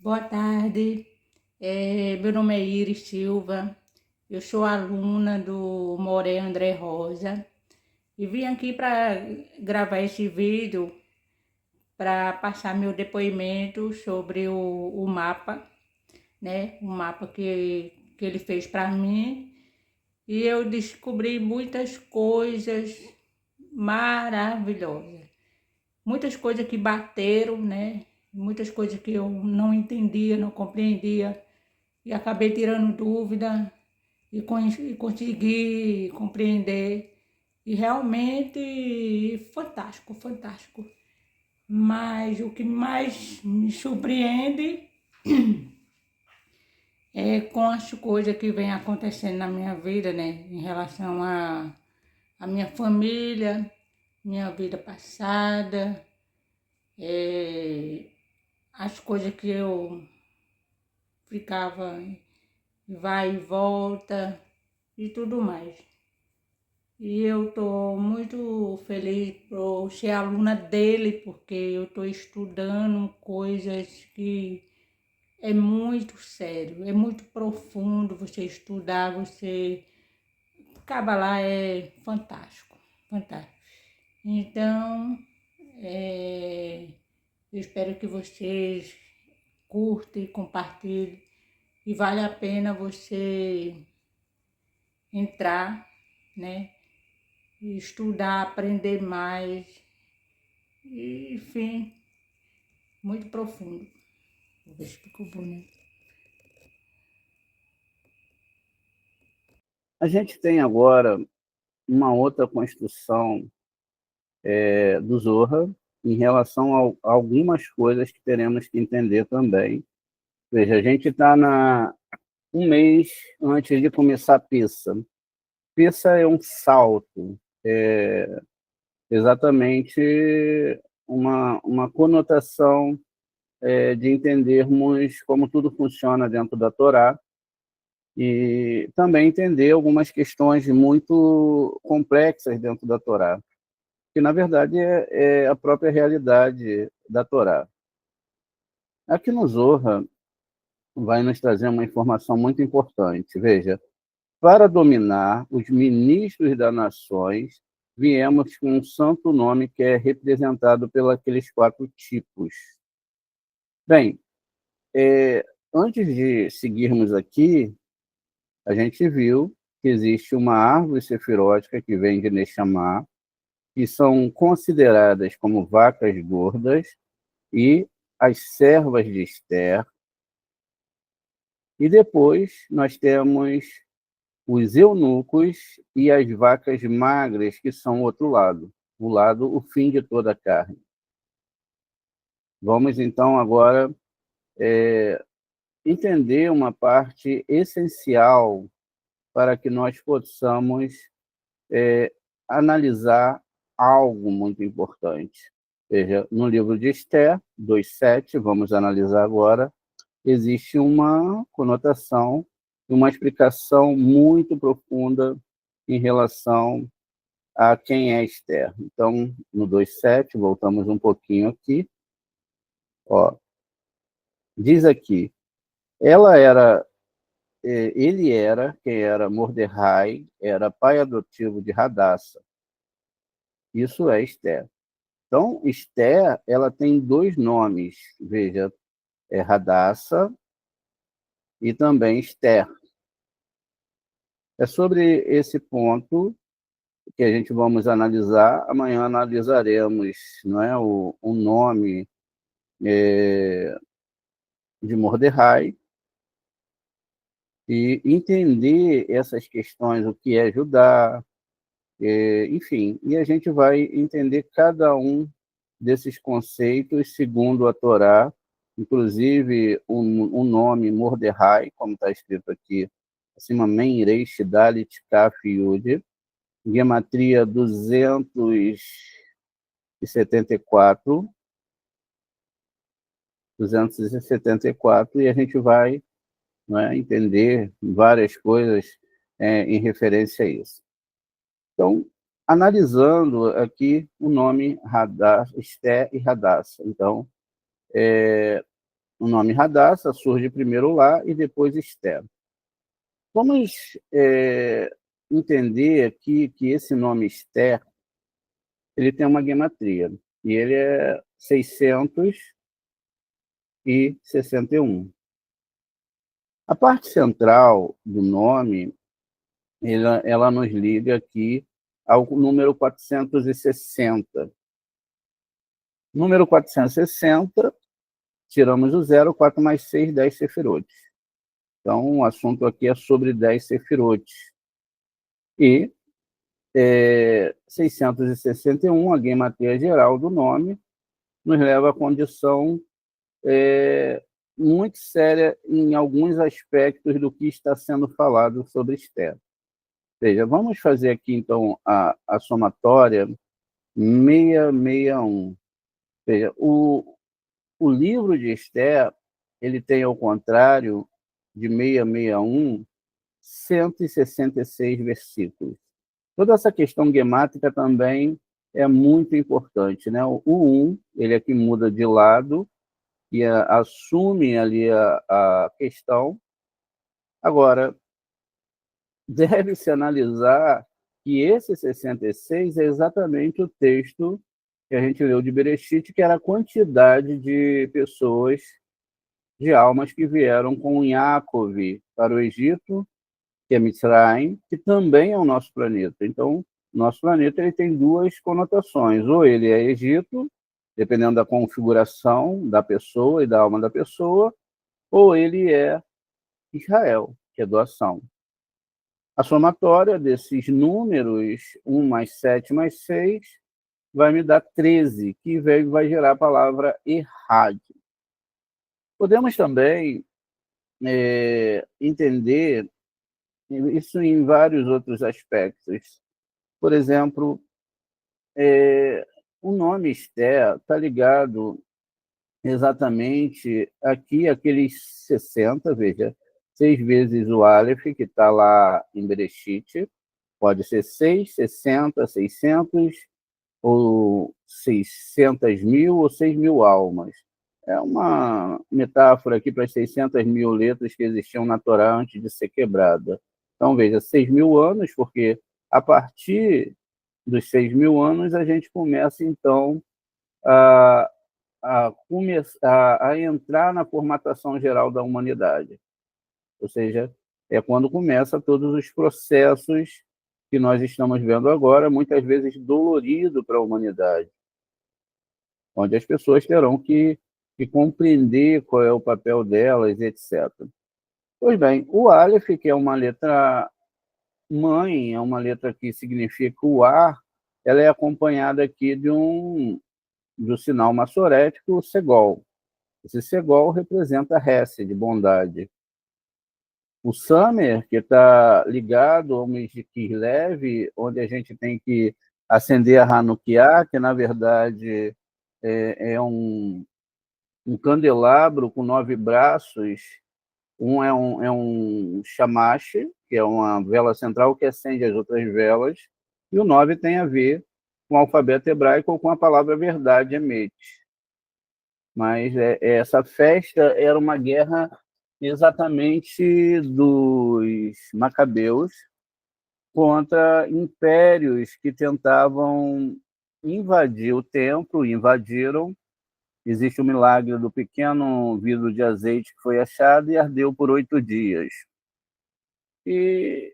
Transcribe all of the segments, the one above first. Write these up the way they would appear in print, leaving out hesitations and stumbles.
Boa tarde, meu nome é Iris Silva, eu sou aluna do Moré André Rosa e vim aqui para gravar esse vídeo para passar meu depoimento sobre o mapa, né? O mapa que ele fez para mim, e eu descobri muitas coisas maravilhosas, muitas coisas que bateram, né? Muitas coisas que eu não entendia, não compreendia, e acabei tirando dúvida e consegui compreender. E realmente fantástico, fantástico. Mas o que mais me surpreende é com as coisas que vem acontecendo na minha vida, né? Em relação a minha família, minha vida passada, as coisas que eu ficava vai e volta e tudo mais. E eu estou muito feliz por ser aluna dele, porque eu estou estudando coisas que é muito sério, é muito profundo você estudar, você... Kabbalah é fantástico, fantástico. Então, eu espero que vocês curtem, compartilhem, e vale a pena você entrar, né? Estudar, aprender mais, e, enfim, muito profundo. Vou ver se ficou bonito. A gente tem agora uma outra construção do Zohar em relação a algumas coisas que teremos que entender também. Veja, a gente está um mês antes de começar Pissa. Pissa é um salto, exatamente uma conotação de entendermos como tudo funciona dentro da Torá e também entender algumas questões muito complexas dentro da Torá, que na verdade é a própria realidade da Torá. Aqui no Zohar vai nos trazer uma informação muito importante. Veja, para dominar os ministros das nações, viemos com um santo nome que é representado pelos 4 tipos. Bem, antes de seguirmos aqui, a gente viu que existe uma árvore sefirótica que vem de Neshama, que são consideradas como vacas gordas, e as servas de Esther. E depois nós temos os eunucos e as vacas magras, que são o outro lado, o fim de toda a carne. Vamos então agora entender uma parte essencial para que nós possamos analisar algo muito importante. Veja, no livro de Esther 2:7, vamos analisar agora, existe uma conotação, uma explicação muito profunda em relação a quem é Esther. Então, no 2:7, voltamos um pouquinho aqui. Ó, diz aqui, quem era Mordecai, era pai adotivo de Hadassa. Isso é Esther. Então, Esther, ela tem 2 nomes. Veja, é Hadassa e também Esther. É sobre esse ponto que a gente vamos analisar. Amanhã analisaremos, não é, o nome de Mordecai e entender essas questões, o que é Judá, enfim, e a gente vai entender cada um desses conceitos segundo a Torá, inclusive o nome Mordecai, como está escrito aqui, acima, Men, Reish, Dalit, Kaf, Yud, gematria 274, 274, e a gente vai, não é, entender várias coisas em referência a isso. Então, analisando aqui o nome Esté e Radassa. Então, o nome Radassa surge primeiro lá e depois Esté. Vamos entender aqui que esse nome Esté, ele tem uma gematria, e ele é 661. A parte central do nome, ela nos liga aqui ao número 460. Número 460, tiramos o 0, 4 mais 6, 10 sefirotes. Então, o assunto aqui é sobre 10 sefirotes. E 661, a gematria geral do nome, nos leva à condição muito séria em alguns aspectos do que está sendo falado sobre Esther. Ou seja, vamos fazer aqui, então, a somatória 661. Ou seja, o livro de Esther, ele tem, ao contrário de 661, 166 versículos. Toda essa questão gemátrica também é muito importante, né? O 1, ele aqui muda de lado e assume ali a questão. Agora, deve-se analisar que esse 66 é exatamente o texto que a gente leu de Bereshit, que era a quantidade de pessoas, de almas que vieram com Yaakov para o Egito, que é Mitzrayim, que também é o nosso planeta. Então, nosso planeta ele tem duas conotações. Ou ele é Egito, dependendo da configuração da pessoa e da alma da pessoa, ou ele é Israel, que é doação. A somatória desses números, 1 mais 7 mais 6, vai me dar 13, que vai gerar a palavra Errad. Podemos também entender isso em vários outros aspectos. Por exemplo, o nome Esther está ligado exatamente aqui, aqueles 60, veja, 6 vezes o Aleph, que está lá em Bereshit, pode ser 6, 60, 600, ou 600 mil, ou 6 mil almas. É uma metáfora aqui para as 600 mil letras que existiam na Torá antes de ser quebrada. Então, veja, 6 mil anos, porque a partir dos 6 mil anos a gente começa, então, a, a entrar na formatação geral da humanidade. Ou seja, é quando começa todos os processos que nós estamos vendo agora, muitas vezes dolorido para a humanidade, onde as pessoas terão que compreender qual é o papel delas, etc. Pois bem, o Aleph, que é uma letra mãe, é uma letra que significa o ar, ela é acompanhada aqui do sinal maçorético, o Segol. Esse Segol representa Hesed, bondade. O Samer, que está ligado ao mês de Kislev, onde a gente tem que acender a Hanukkah, que na verdade é um candelabro com 9 braços. Um é um shamash, que é uma vela central que acende as outras velas, e o 9 tem a ver com o alfabeto hebraico ou com a palavra verdade, Emet. Mas essa festa era uma guerra exatamente dos macabeus contra impérios que tentavam invadir o templo, invadiram. Existe o milagre do pequeno vidro de azeite que foi achado e ardeu por 8 dias. E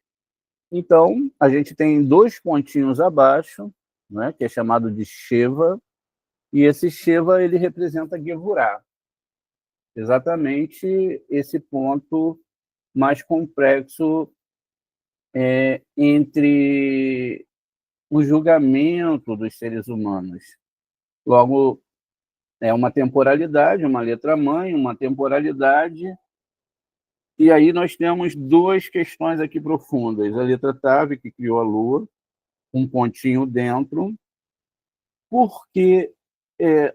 Então, a gente tem 2 pontinhos abaixo, né, que é chamado de Sheva, e esse Sheva ele representa Gevurah, exatamente esse ponto mais complexo entre o julgamento dos seres humanos. Logo, é uma temporalidade, uma letra-mãe, uma temporalidade, e aí nós temos 2 questões aqui profundas. A letra Tav, que criou a Lua, um pontinho dentro. Por que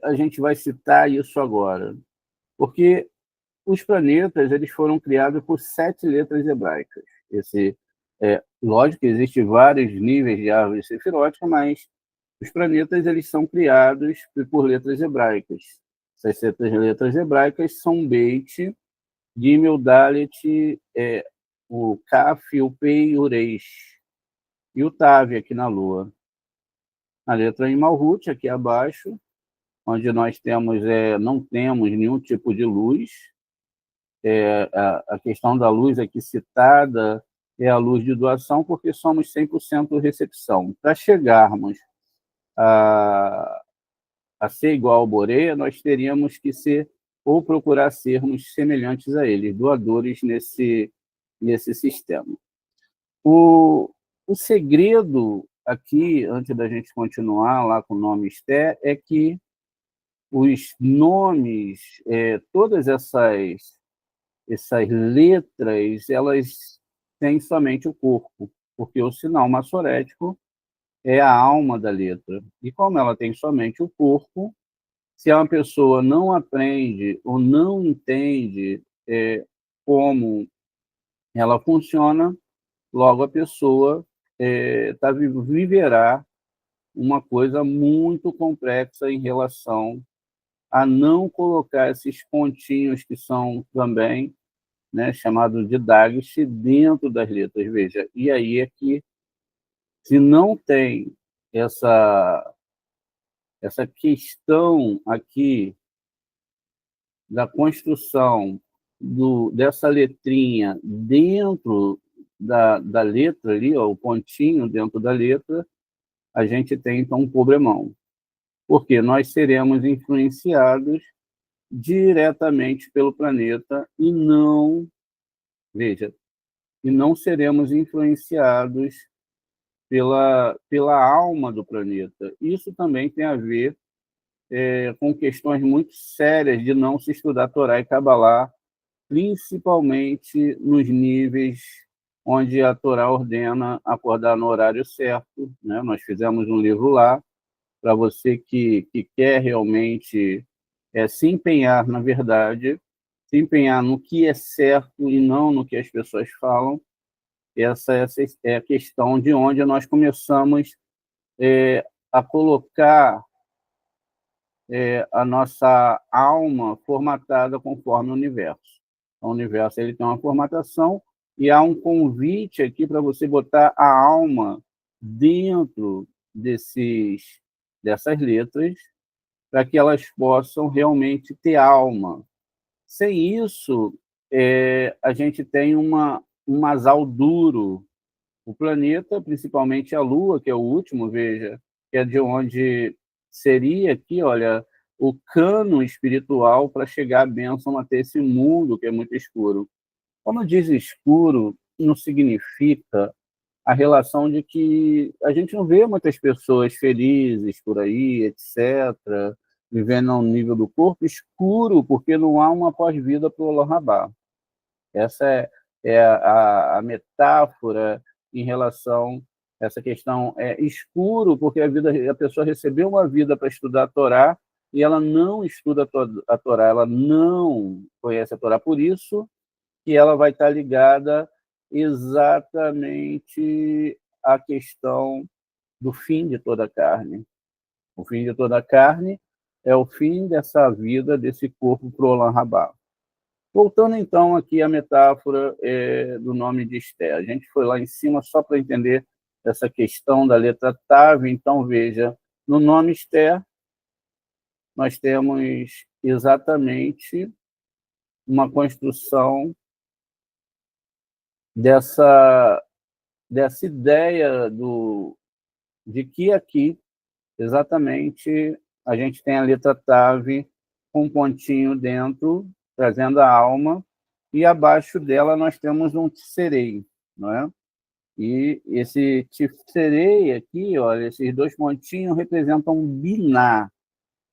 a gente vai citar isso agora? Porque os planetas eles foram criados por 7 letras hebraicas. Lógico que existem vários níveis de árvore sefirótica, mas os planetas eles são criados por letras hebraicas. Essas letras hebraicas são Beit, Gimel, Dalet, o Kaf, o Pei e o Resh. E o Tav aqui na Lua. A letra em Malhut, aqui abaixo, onde nós temos, não temos nenhum tipo de luz. A questão da luz aqui citada é a luz de doação, porque somos 100% recepção. Para chegarmos a ser igual ao Boreia, nós teríamos que ser, ou procurar sermos semelhantes a ele, doadores nesse sistema. O segredo aqui, antes da gente continuar lá com o nome Esté, é que os nomes, todas essas letras, elas têm somente o corpo, porque o sinal maçorético é a alma da letra. E como ela tem somente o corpo, se uma pessoa não aprende ou não entende como ela funciona, logo a pessoa viverá uma coisa muito complexa em relação a não colocar esses pontinhos que são também, né, chamados de Dagish, dentro das letras. Veja, e aí é que, se não tem essa questão aqui da construção dessa letrinha dentro da letra ali, ó, o pontinho dentro da letra, a gente tem então um problemão. Porque nós seremos influenciados diretamente pelo planeta e não, veja, e não seremos influenciados pela alma do planeta. Isso também tem a ver com questões muito sérias de não se estudar Torá e Cabalá, principalmente nos níveis onde a Torá ordena acordar no horário certo, né? Nós fizemos um livro lá, para você que quer realmente se empenhar na verdade, se empenhar no que é certo e não no que as pessoas falam. Essa é a questão de onde nós começamos a colocar a nossa alma formatada conforme o universo. O universo ele tem uma formatação e há um convite aqui para você botar a alma dentro dessas letras para que elas possam realmente ter alma. Sem isso, a gente tem um asal duro. O planeta, principalmente a Lua, que é o último, veja, que é de onde seria aqui, olha, o cano espiritual para chegar à bênção até esse mundo que é muito escuro. Quando diz escuro, não significa a relação de que a gente não vê muitas pessoas felizes por aí, etc., vivendo ao nível do corpo escuro, porque não há uma pós-vida para o Olam Rabá. Essa é a metáfora em relação a essa questão. É escuro, porque a pessoa recebeu uma vida para estudar a Torá e ela não estuda a Torá, ela não conhece a Torá, por isso que ela vai estar ligada exatamente à questão do fim de toda a carne. O fim de toda a carne é o fim dessa vida, desse corpo para o Olam Rabá. Voltando então aqui à metáfora do nome de Esté. A gente foi lá em cima só para entender essa questão da letra Tav. Então, veja, no nome Esté, nós temos exatamente uma construção dessa dessa ideia de que aqui, exatamente, a gente tem a letra TAV com um pontinho dentro, trazendo a alma, e abaixo dela nós temos um tserei, não é? E esse tserei aqui, olha, esses dois pontinhos representam um biná,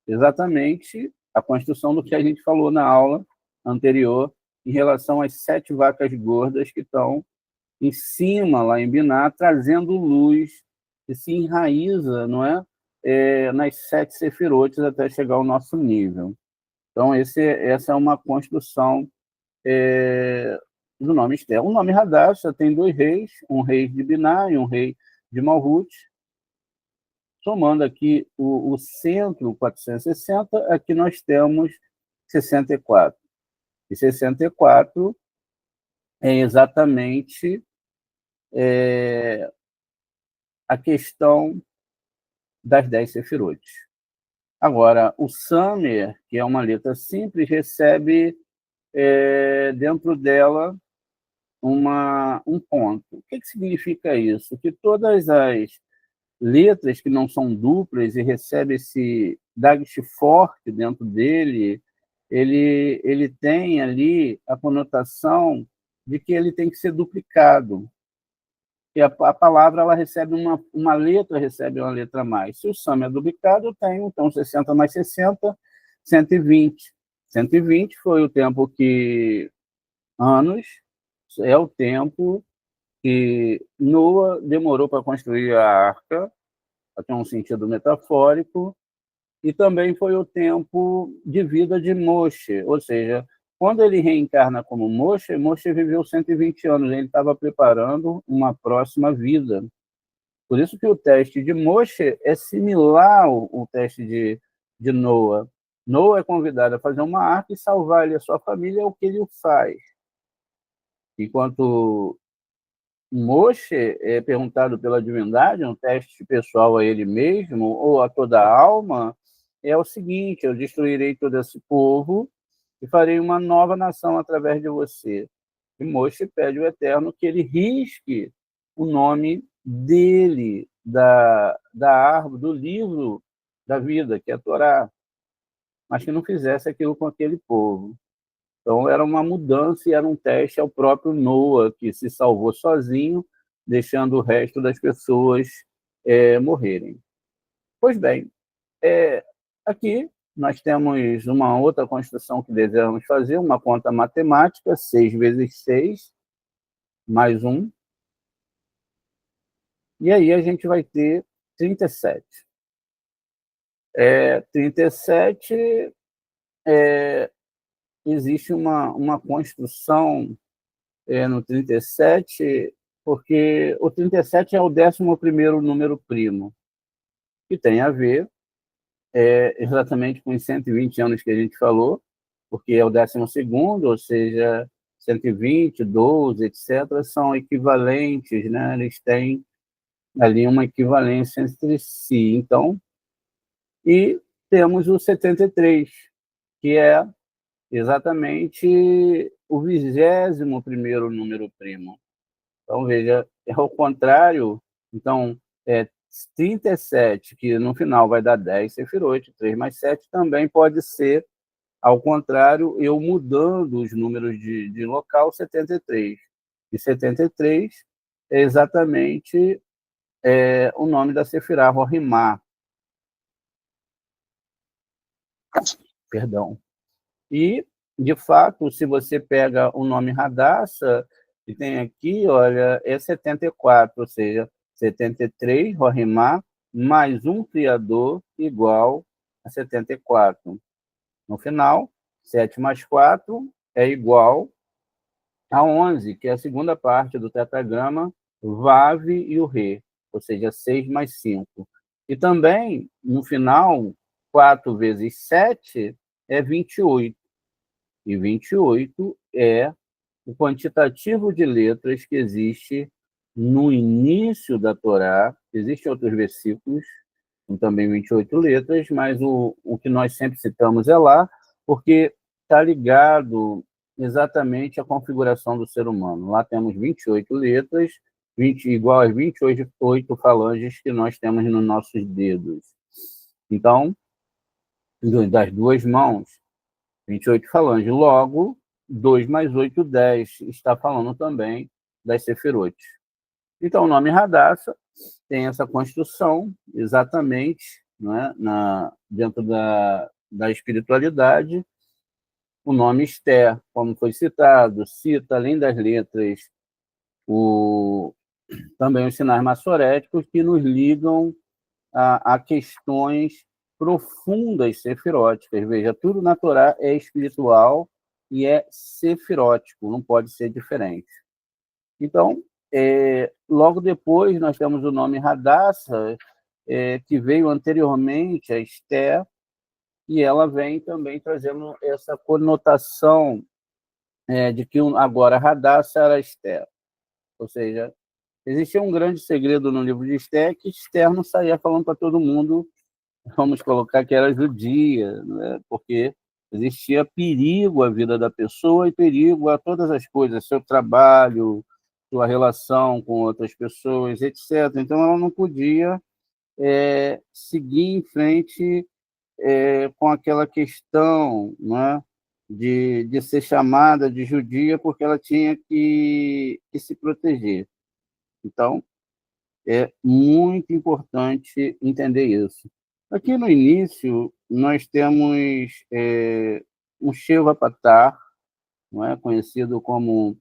exatamente a construção do que a gente falou na aula anterior em relação às 7 vacas gordas que estão em cima, lá em Biná, trazendo luz que se enraiza, não é? Nas 7 sefirotes até chegar ao nosso nível. Então, essa é uma construção do nome Esther. O nome Hadassah tem 2 reis, um rei de Biná e um rei de Malhut. Somando aqui o centro 460, aqui nós temos 64. E 64 é exatamente a questão das 10 sefirotes. Agora, o Samer, que é uma letra simples, recebe dentro dela um ponto. O que significa isso? Que todas as letras que não são duplas e recebem esse Dagesh forte dentro dele, ele tem ali a conotação de que ele tem que ser duplicado. E a palavra ela recebe uma letra, recebe uma letra a mais. Se o SAM é duplicado, eu tenho, então, 60 mais 60, 120. 120 foi o tempo que... anos é o tempo que Noa demorou para construir a arca, tem um sentido metafórico, e também foi o tempo de vida de Moshe, ou seja, quando ele reencarna como Moshe, Moshe viveu 120 anos, ele estava preparando uma próxima vida. Por isso que o teste de Moshe é similar ao teste de Noa. Noa é convidado a fazer uma arca e salvar ele e a sua família, é o que ele faz. Enquanto Moshe é perguntado pela divindade, um teste pessoal a ele mesmo, ou a toda a alma, é o seguinte: eu destruirei todo esse povo e farei uma nova nação através de você. E Moshe pede ao Eterno que ele risque o nome dele, da árvore, do livro da vida, que é a Torá, mas que não fizesse aquilo com aquele povo. Então, era uma mudança e era um teste ao próprio Noa, que se salvou sozinho, deixando o resto das pessoas morrerem. Pois bem, aqui nós temos uma outra construção que desejamos fazer, uma conta matemática, 6 vezes 6, mais 1. E aí a gente vai ter 37. 37, existe uma construção no 37, porque o 37 é o 11º número primo, que tem a ver exatamente com os 120 anos que a gente falou, porque é o 12º, ou seja, 120, 12, etc., são equivalentes, né? Eles têm ali uma equivalência entre si. Então, e temos o 73, que é exatamente o 21º número primo. Então, veja, é ao contrário. Então, 37, que no final vai dar 10 sefirot, 3 mais 7, também pode ser, ao contrário, eu mudando os números de local, 73. E 73 é exatamente o nome da Sefirá, Rohimá. Perdão. E, de fato, se você pega o nome Hadassah, que tem aqui, olha, é 74, ou seja, 73, Rohimá, mais um criador igual a 74. No final, 7 mais 4 é igual a 11, que é a segunda parte do tetragrama Vav e o Re, ou seja, 6 mais 5. E também, no final, 4 vezes 7 é 28. E 28 é o quantitativo de letras que existe no início da Torá. Existem outros versículos com também 28 letras, mas o que nós sempre citamos é lá, porque está ligado exatamente à configuração do ser humano. Lá temos 28 letras, 20, igual às 28 falanges que nós temos nos nossos dedos. Então, das duas mãos, 28 falanges. Logo, 2 mais 8, 10. Está falando também das sefirotes. Então, o nome Hadassa tem essa construção exatamente, né, dentro da espiritualidade. O nome Esther, como foi citado, cita, além das letras, também os sinais maçoréticos que nos ligam a questões profundas sefiróticas. Veja, tudo na Torá é espiritual e é sefirótico, não pode ser diferente. Então, logo depois, nós temos o nome Hadassa, que veio anteriormente a Esther, e ela vem também trazendo essa conotação de que agora Hadassa era Esther. Ou seja, existia um grande segredo no livro de Esther, que Esther não saía falando para todo mundo, vamos colocar que era judia, né? Porque existia perigo à vida da pessoa e perigo a todas as coisas, seu trabalho, sua relação com outras pessoas, etc. Então, ela não podia seguir em frente com aquela questão, né, de ser chamada de judia, porque ela tinha que se proteger. Então, é muito importante entender isso. Aqui no início, nós temos um Sheva Patar, não é? Conhecido como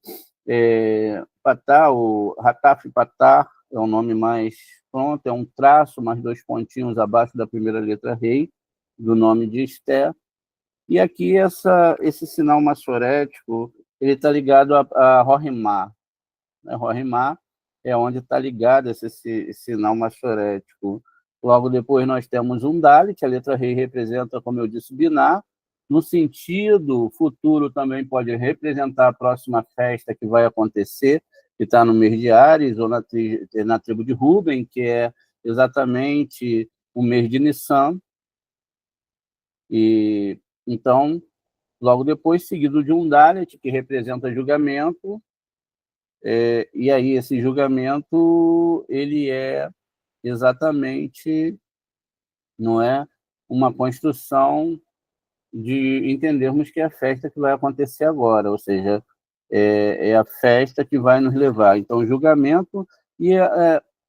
Patar, o Rataf Patar, é o nome mais pronto, é um traço, mais 2 pontinhos abaixo da primeira letra rei, do nome de Esther. E aqui esse sinal maçorético, ele está ligado a Rohimá, né? Rohimá é onde está ligado esse sinal maçorético. Logo depois nós temos um Dalit, a letra rei representa, como eu disse, Biná. No sentido futuro também pode representar a próxima festa que vai acontecer, que está no mês de Ares, ou na tribo de Ruben, que é exatamente o mês de Nissan. E então, logo depois, seguido de um Dalit, que representa julgamento, e aí esse julgamento ele é exatamente, não é, uma construção de entendermos que é a festa que vai acontecer agora, ou seja, é a festa que vai nos levar. Então, o julgamento e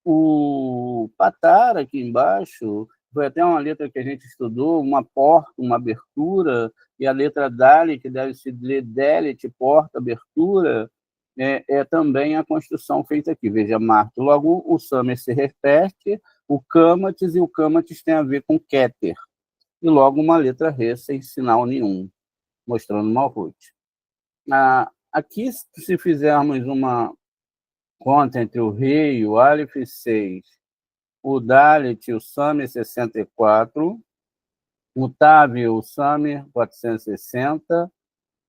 o patar aqui embaixo foi até uma letra que a gente estudou, uma porta, uma abertura, e a letra Dalit, que deve se ler Delit, porta, abertura, é também a construção feita aqui. Veja, Marte. Logo, o Samer se repete, o Câmates, e o Câmates tem a ver com Keter. E logo uma letra Re sem sinal nenhum, mostrando Malhut. Aqui, se fizermos uma conta entre o Rei e o Aleph 6, o Dalit e o Samer 64, o Tav e o Samer 460,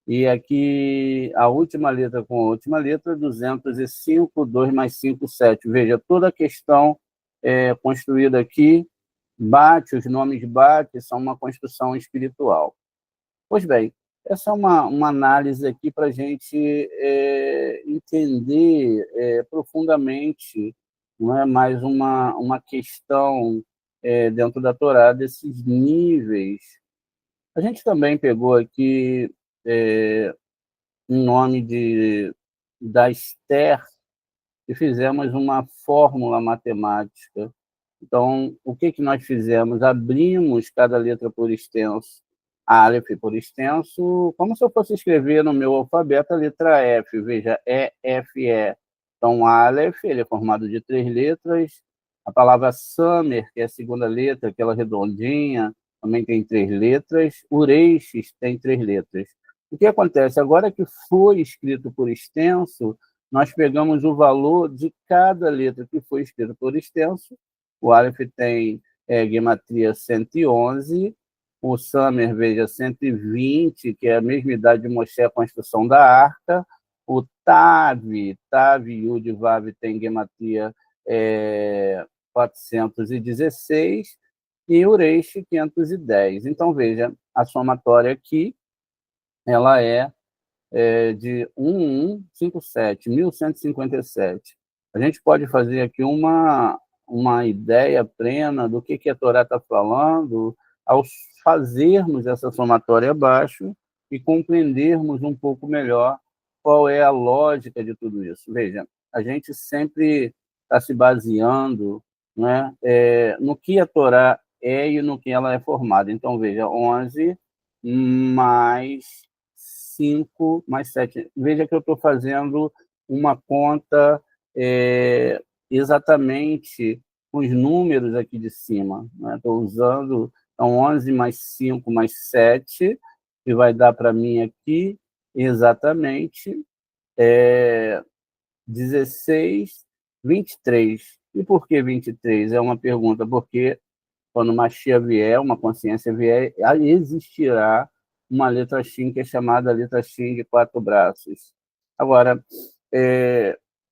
e aqui a última letra com a última letra, 205, 2 mais 5, 7. Veja, toda a questão construída aqui, Bate, os nomes Bate, são uma construção espiritual. Pois bem, essa é uma análise aqui para a gente entender profundamente, não é mais uma questão dentro da Torá desses níveis. A gente também pegou aqui um nome da Esther e fizemos uma fórmula matemática. Então, o que nós fizemos? Abrimos cada letra por extenso, Aleph por extenso, como se eu fosse escrever no meu alfabeto a letra F. Veja, E, F, E. Então, Aleph, ele é formado de 3 letras. A palavra Samer, que é a segunda letra, aquela redondinha, também tem 3 letras. Ureixes tem 3 letras. O que acontece? Agora que foi escrito por extenso, nós pegamos o valor de cada letra que foi escrita por extenso. O Aleph tem gematria 111, o Samer, veja, 120, que é a mesma idade de Moshe, a construção da arca. O Tav, Yud, Vav, tem gematria 416, e o Reish 510. Então, veja, a somatória aqui ela é de 1157, 1157. a gente pode fazer aqui uma ideia plena do que a Torá está falando ao fazermos essa somatória abaixo e compreendermos um pouco melhor qual é a lógica de tudo isso. Veja, a gente sempre está se baseando, né, no que a Torá é e no que ela é formada. Então, veja, 11 mais 5 mais 7. Veja que eu estou fazendo uma conta exatamente com os números aqui de cima. Estou usando então, 11 mais 5 mais 7, que vai dar para mim aqui exatamente 16, 23. E por que 23? É uma pergunta, porque quando uma Mashiach vier, uma consciência vier, existirá uma letra Shin que é chamada letra Shin de 4 braços. Agora,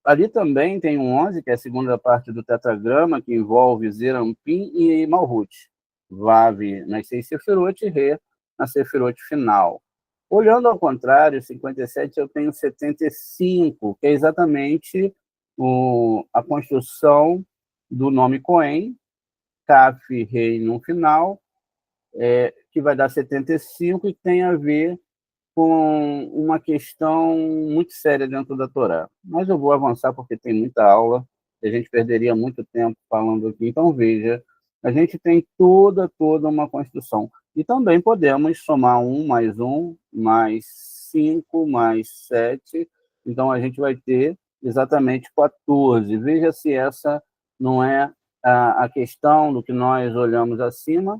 ali também tem um 11, que é a segunda parte do tetragrama, que envolve Zerampin e Malhut. Vav nas 6 Sefirot e Re na Sefirot final. Olhando ao contrário, 57 eu tenho 75, que é exatamente a construção do nome Cohen, Kaf, Rei no final, que vai dar 75 e que tem a ver com uma questão muito séria dentro da Torá. Mas eu vou avançar porque tem muita aula, e a gente perderia muito tempo falando aqui. Então, veja, a gente tem toda uma construção. E também podemos somar 1 mais 5 mais 7. Então, a gente vai ter exatamente 14. Veja se essa não é a questão do que nós olhamos acima,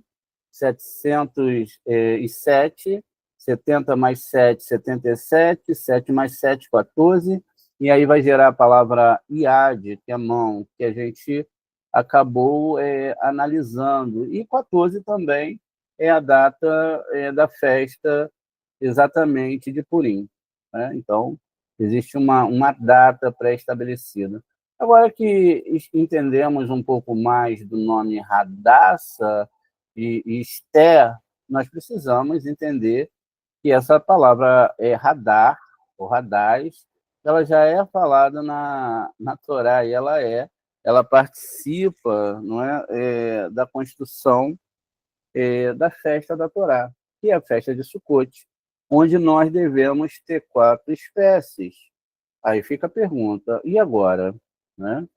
707, 70 mais 7, 77, 7 mais 7, 14, e aí vai gerar a palavra iad, que é mão, que a gente acabou analisando. E 14 também é a data da festa exatamente de Purim. Né? Então, existe uma data pré-estabelecida. Agora que entendemos um pouco mais do nome Hadassah e Esther, nós precisamos entender que essa palavra radar, ou radais, ela já é falada na Torá, e ela participa, não é, da construção da festa da Torá, que é a festa de Sukkot, onde nós devemos ter 4 espécies. Aí fica a pergunta, e agora? Né?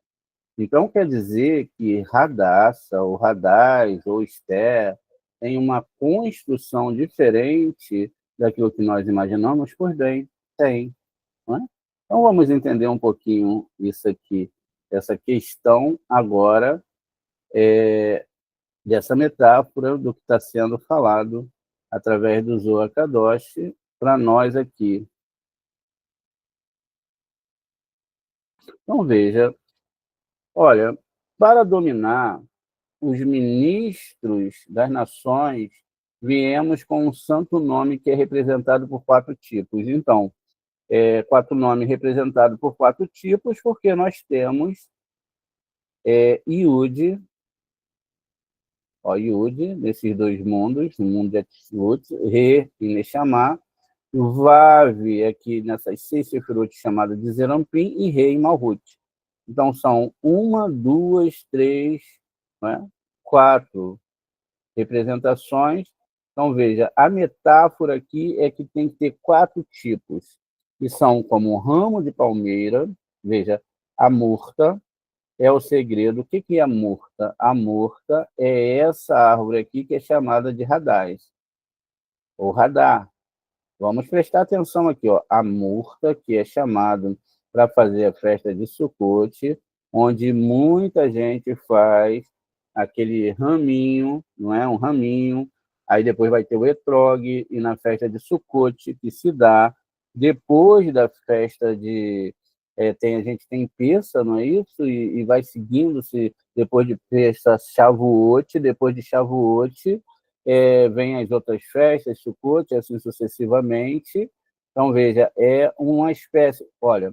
Então, quer dizer que Radassa, ou Radais, ou Esther, tem uma construção diferente daquilo que nós imaginamos? Pois bem, tem. Não é? Então, vamos entender um pouquinho isso aqui, essa questão agora dessa metáfora do que está sendo falado através do Zohar Kadosh para nós aqui. Então, veja, olha, para dominar os ministros das nações, viemos com um santo nome que é representado por 4 tipos. Então, 4 nomes representados por 4 tipos, porque nós temos Yud, Yud, nesses 2 mundos, no mundo de Atzilut, Re e Neshama, Vav, aqui nessas 6 sefirot chamadas de Zerampim, e Rei e Malhut. Então, são 1, 2, 3, né? 4 representações. Então, veja, a metáfora aqui é que tem que ter 4 tipos, que são como um ramo de palmeira. Veja, a murta é o segredo. O que é a murta? A murta é essa árvore aqui que é chamada de radais, ou radar. Vamos prestar atenção aqui, ó. A murta, que é chamada para fazer a festa de Sukkot, onde muita gente faz aquele raminho, não é? Um raminho. Aí depois vai ter o etrog, e na festa de Sukkot, que se dá depois da festa de... a gente tem Pessa, não é isso? E vai seguindo-se depois de Pessa, Shavuot, depois de Shavuot, vem as outras festas, Sukkot, assim sucessivamente. Então, veja, é uma espécie... Olha,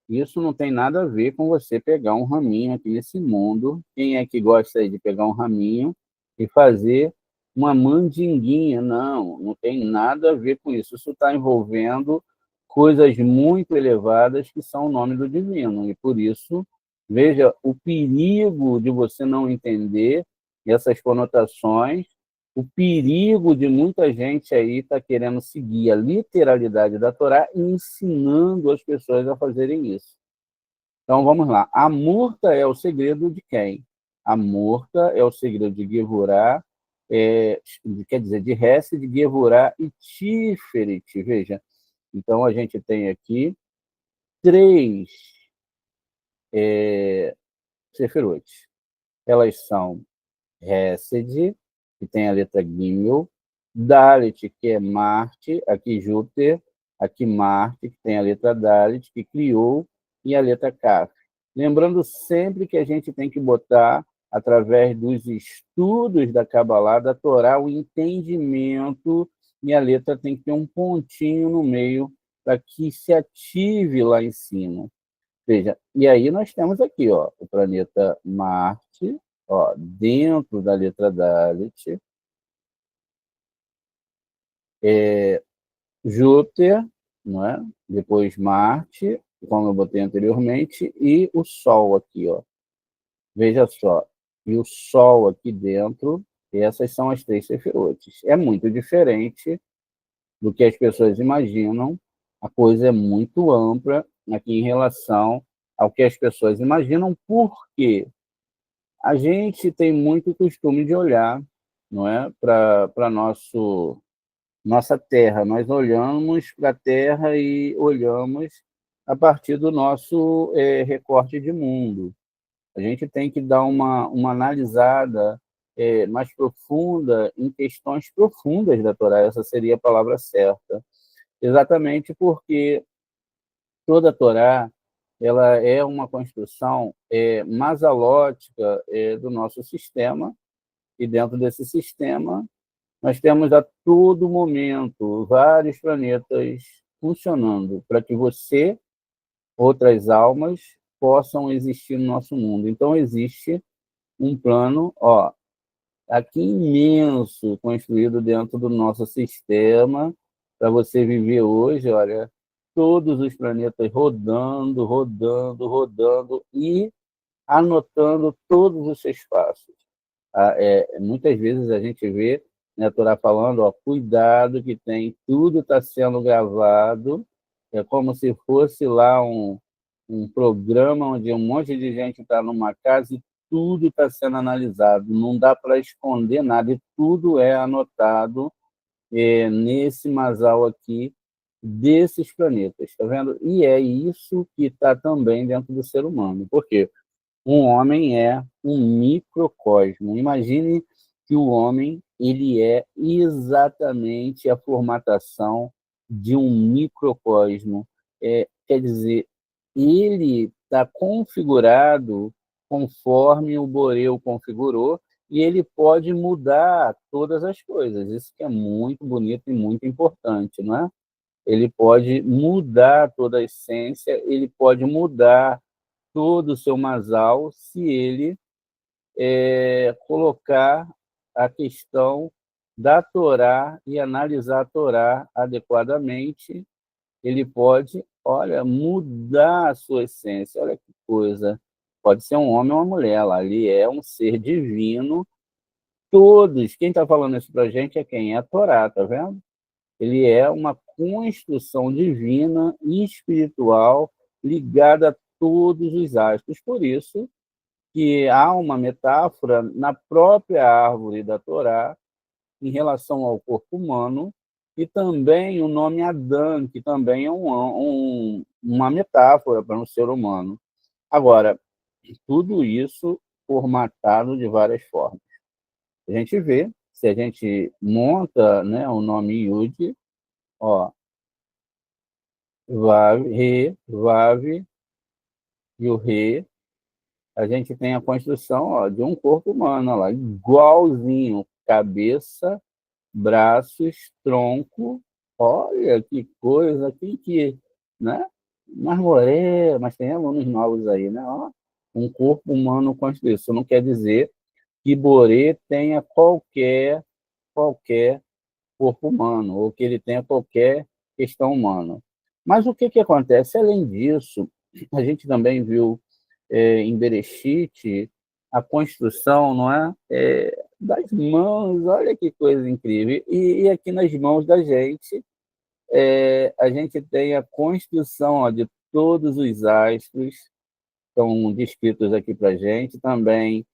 isso não tem nada a ver com você pegar um raminho aqui nesse mundo. Quem é que gosta de pegar um raminho e fazer uma mandinguinha? Não, não tem nada a ver com isso. Isso está envolvendo coisas muito elevadas que são o nome do divino. E, por isso, Veja o perigo de você não entender essas conotações, o perigo de muita gente aí estar querendo seguir a literalidade da Torá e ensinando as pessoas a fazerem isso. Então, vamos lá. A murta é o segredo de quem? A murta é o segredo de Gevurah, quer dizer, de Hesed, de Gevurah e Tiferet. Veja, então a gente tem aqui 3 Sefirot. Elas são Hesed, que tem a letra Gimel, Dalet, que é Marte, aqui Júpiter, aqui Marte, que tem a letra Dalet, que criou, e a letra Kaf. Lembrando sempre que a gente tem que botar, através dos estudos da Kabbalah, da Torá, o entendimento, e a letra tem que ter um pontinho no meio para que se ative lá em cima. Veja, e aí nós temos aqui, ó, o planeta Marte, ó, dentro da letra Dalet, Júpiter, não é? Depois Marte, como eu botei anteriormente, e o Sol aqui, ó. Veja só, e o Sol aqui dentro, essas são as 3 sefirotes. É muito diferente do que as pessoas imaginam, a coisa é muito ampla aqui em relação ao que as pessoas imaginam, porque a gente tem muito costume de olhar, não é, para nossa Terra. Nós olhamos para a Terra e olhamos a partir do nosso recorte de mundo. A gente tem que dar uma analisada mais profunda em questões profundas da Torá, essa seria a palavra certa. Exatamente porque toda a Torá ela é uma construção masalótica do nosso sistema, e dentro desse sistema nós temos a todo momento vários planetas funcionando para que você, outras almas, possam existir no nosso mundo. Então, existe um plano, ó, aqui imenso, construído dentro do nosso sistema, para você viver hoje, olha, todos os planetas rodando, rodando, rodando e anotando todos os seus passos. Muitas vezes a gente vê, né, a Torá falando, ó, cuidado que tem, tudo está sendo gravado, é como se fosse lá um programa onde um monte de gente está numa casa e tudo está sendo analisado, não dá para esconder nada, e tudo é anotado nesse masal aqui desses planetas, está vendo? E é isso que está também dentro do ser humano. Por quê? Um homem é um microcosmo. Imagine que o homem ele é exatamente a formatação de um microcosmo. Quer dizer, ele está configurado conforme o Boreu configurou e ele pode mudar todas as coisas. Isso que é muito bonito e muito importante, não é? Ele pode mudar toda a essência, ele pode mudar todo o seu masal se ele colocar a questão da Torá e analisar a Torá adequadamente, ele pode, olha, mudar a sua essência. Olha que coisa. Pode ser um homem ou uma mulher, lá, ele é um ser divino. Todos, quem está falando isso para a gente é quem? É a Torá, tá vendo? Ele é uma construção divina e espiritual ligada a todos os astros. Por isso que há uma metáfora na própria árvore da Torá em relação ao corpo humano, e também o nome Adão, que também é uma metáfora para um ser humano. Agora, tudo isso formatado de várias formas. A gente vê, se a gente monta, né, o nome Yud, ó, Vav, Re, Vav e o Re, a gente tem a construção, ó, de um corpo humano, ó lá, igualzinho, cabeça, braços, tronco. Olha que coisa, né? Marmoreia, mas tem alunos novos aí, né? Ó, um corpo humano construído. Isso não quer dizer que Boré tenha qualquer corpo humano, ou que ele tenha qualquer questão humana. Mas o que acontece? Além disso, a gente também viu em Bereshit, a construção, não é? Das mãos, olha que coisa incrível. E aqui nas mãos da gente, a gente tem a construção, ó, de todos os astros, estão descritos aqui para a gente, também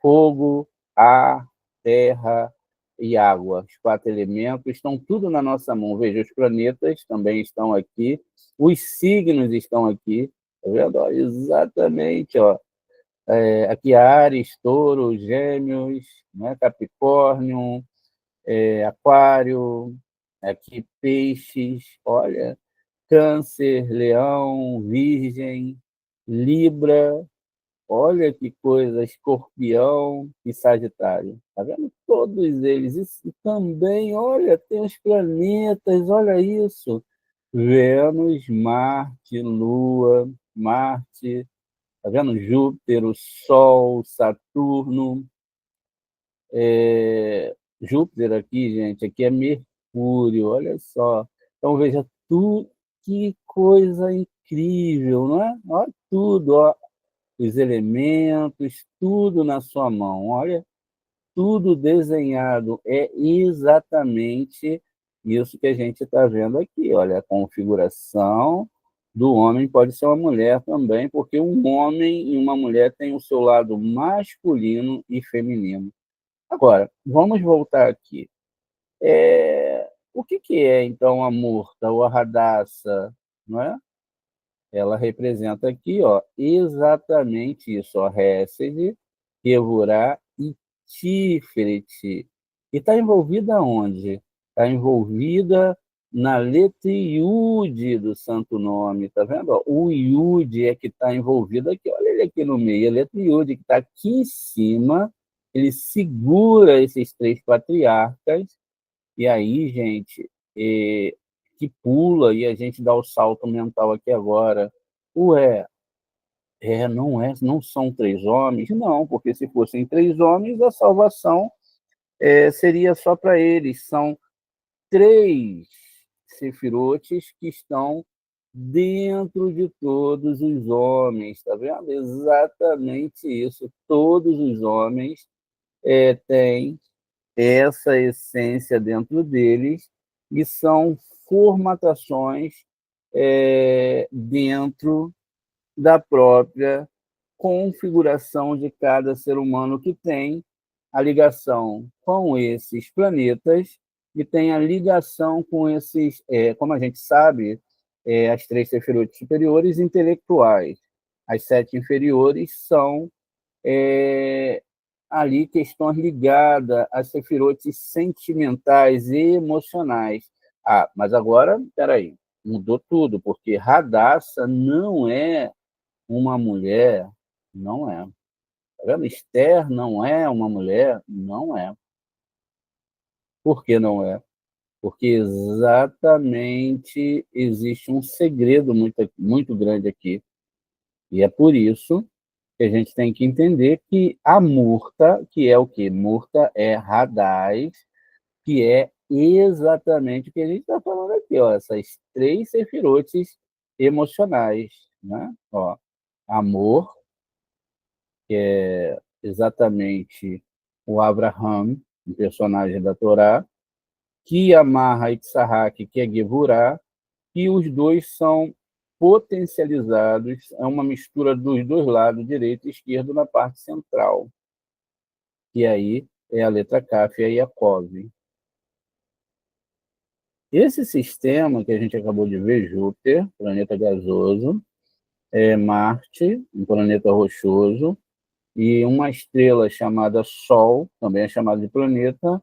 fogo, ar, terra e água. Os 4 elementos estão tudo na nossa mão. Veja, os planetas também estão aqui, os signos estão aqui, tá vendo? Ó, exatamente, ó. Aqui Áries, Touro, Gêmeos, né? Capricórnio, Aquário, aqui Peixes, olha, Câncer, Leão, Virgem, Libra, olha que coisa, Escorpião e Sagitário. Tá vendo? Todos eles. E também, olha, tem os planetas, olha isso. Vênus, Marte, Lua, Marte, tá vendo? Júpiter, o Sol, Saturno. Júpiter aqui, gente, aqui é Mercúrio, olha só. Então, veja, que coisa incrível, não é? Olha tudo, ó, os elementos, tudo na sua mão. Olha, tudo desenhado. É exatamente isso que a gente está vendo aqui. Olha, a configuração do homem pode ser uma mulher também, porque um homem e uma mulher têm o seu lado masculino e feminino. Agora, vamos voltar aqui. O que é, então, a murta ou a radassa, não é? Ela representa aqui, ó, exatamente isso, ó, Hesed, Kevurá e Tiferet. E está envolvida onde? Está envolvida na letra Yud do santo nome, tá vendo? Ó, o Yud é que está envolvido aqui, olha ele aqui no meio, a letra Yud que está aqui em cima, ele segura esses 3 patriarcas, e aí, gente, que pula e a gente dá o salto mental aqui agora. Ué, não são 3 homens? Não, porque se fossem 3 homens, a salvação seria só para eles. São 3 sefirotes que estão dentro de todos os homens, tá vendo? Exatamente isso. Todos os homens têm essa essência dentro deles e são formatações dentro da própria configuração de cada ser humano que tem a ligação com esses planetas e tem a ligação com esses, como a gente sabe, as 3 sefirot superiores intelectuais. As 7 inferiores são ali questões ligadas a sefirotes sentimentais e emocionais. Ah, mas agora, peraí, mudou tudo, porque Radassa não é uma mulher, não é. Tá vendo? Esther não é uma mulher, não é. Por que não é? Porque exatamente existe um segredo muito, muito grande aqui. E é por isso que a gente tem que entender que a murta, que é o quê? Murta é radaz, que é exatamente o que a gente está falando aqui, ó, essas 3 sefirotes emocionais, né? Ó, amor, que é exatamente o Abraham, um personagem da Torá, que amarra Itzhak, que é Gevurah, e os dois são potencializados, é uma mistura dos dois lados, direito e esquerdo, na parte central, que aí é a letra Kaf e a Yaakov. Esse sistema que a gente acabou de ver, Júpiter, planeta gasoso, Marte, um planeta rochoso, e uma estrela chamada Sol, também é chamada de planeta,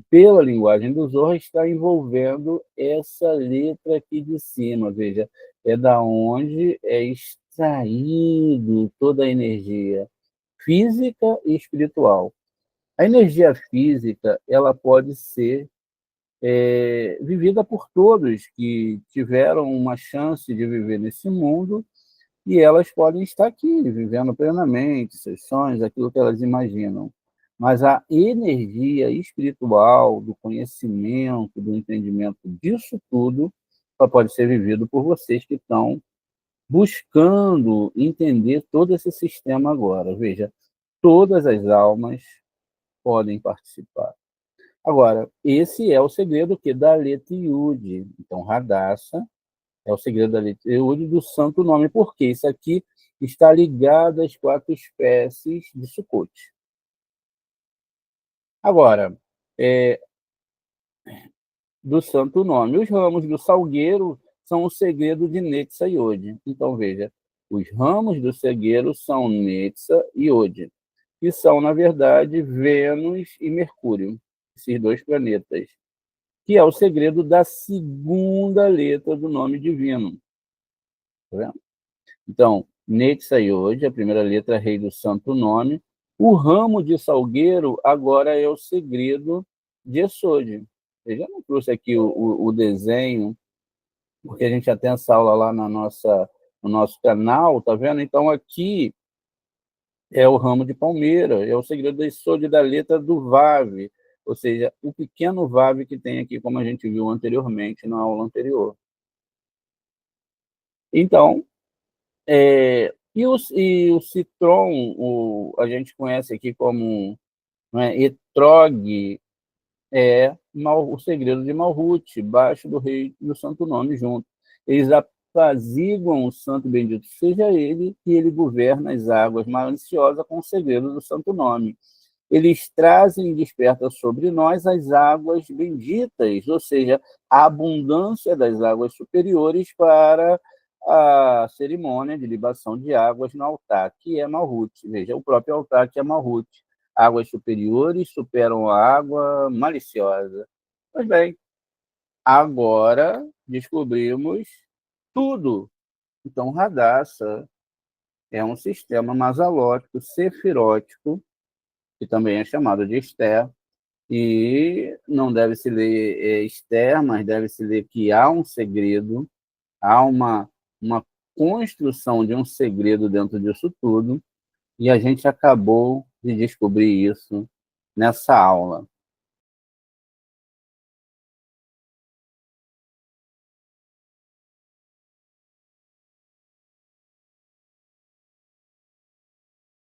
pela linguagem do Zohar, está envolvendo essa letra aqui de cima. Veja, é da onde é extraído toda a energia física e espiritual. A energia física, ela pode ser vivida por todos que tiveram uma chance de viver nesse mundo, e elas podem estar aqui, vivendo plenamente seus sonhos, aquilo que elas imaginam. Mas a energia espiritual, do conhecimento, do entendimento disso tudo, só pode ser vivido por vocês que estão buscando entender todo esse sistema agora. Veja, todas as almas podem participar. Agora, esse é o segredo que da letra Yud. Então, Hadassah é o segredo da letra Yud do santo nome, porque isso aqui está ligado às 4 espécies de Sukkot. Agora, do santo nome. Os ramos do salgueiro são o segredo de Netza e Ode. Então, veja, os ramos do salgueiro são Netza e Ode, que são, na verdade, Vênus e Mercúrio, esses 2 planetas, que é o segredo da segunda letra do nome divino. Tá vendo? Então, Netza e Ode, a primeira letra, rei do santo nome. O ramo de salgueiro agora é o segredo de Esode. Eu já não trouxe aqui o desenho, porque a gente já tem essa aula lá no nosso canal, tá vendo? Então, aqui é o ramo de palmeira, é o segredo da Esode da letra do Vav, ou seja, o pequeno Vav que tem aqui, como a gente viu anteriormente, na aula anterior. Então, e o citron, a gente conhece aqui como, né, etrog, é o segredo de Malhut, baixo do rei e o santo nome junto. Eles apaziguam o santo bendito seja ele, e ele governa as águas maliciosas com o segredo do santo nome. Eles trazem e despertam sobre nós as águas benditas, ou seja, a abundância das águas superiores para a cerimônia de libação de águas no altar, que é Malhut. Veja, o próprio altar que é Malhut. Águas superiores superam a água maliciosa. Pois bem, agora descobrimos tudo. Então, Hadassah é um sistema masalótico, sefirótico, que também é chamado de Esther, e não deve se ler Esther, mas deve se ler que há um segredo, há uma construção de um segredo dentro disso tudo, e a gente acabou de descobrir isso nessa aula.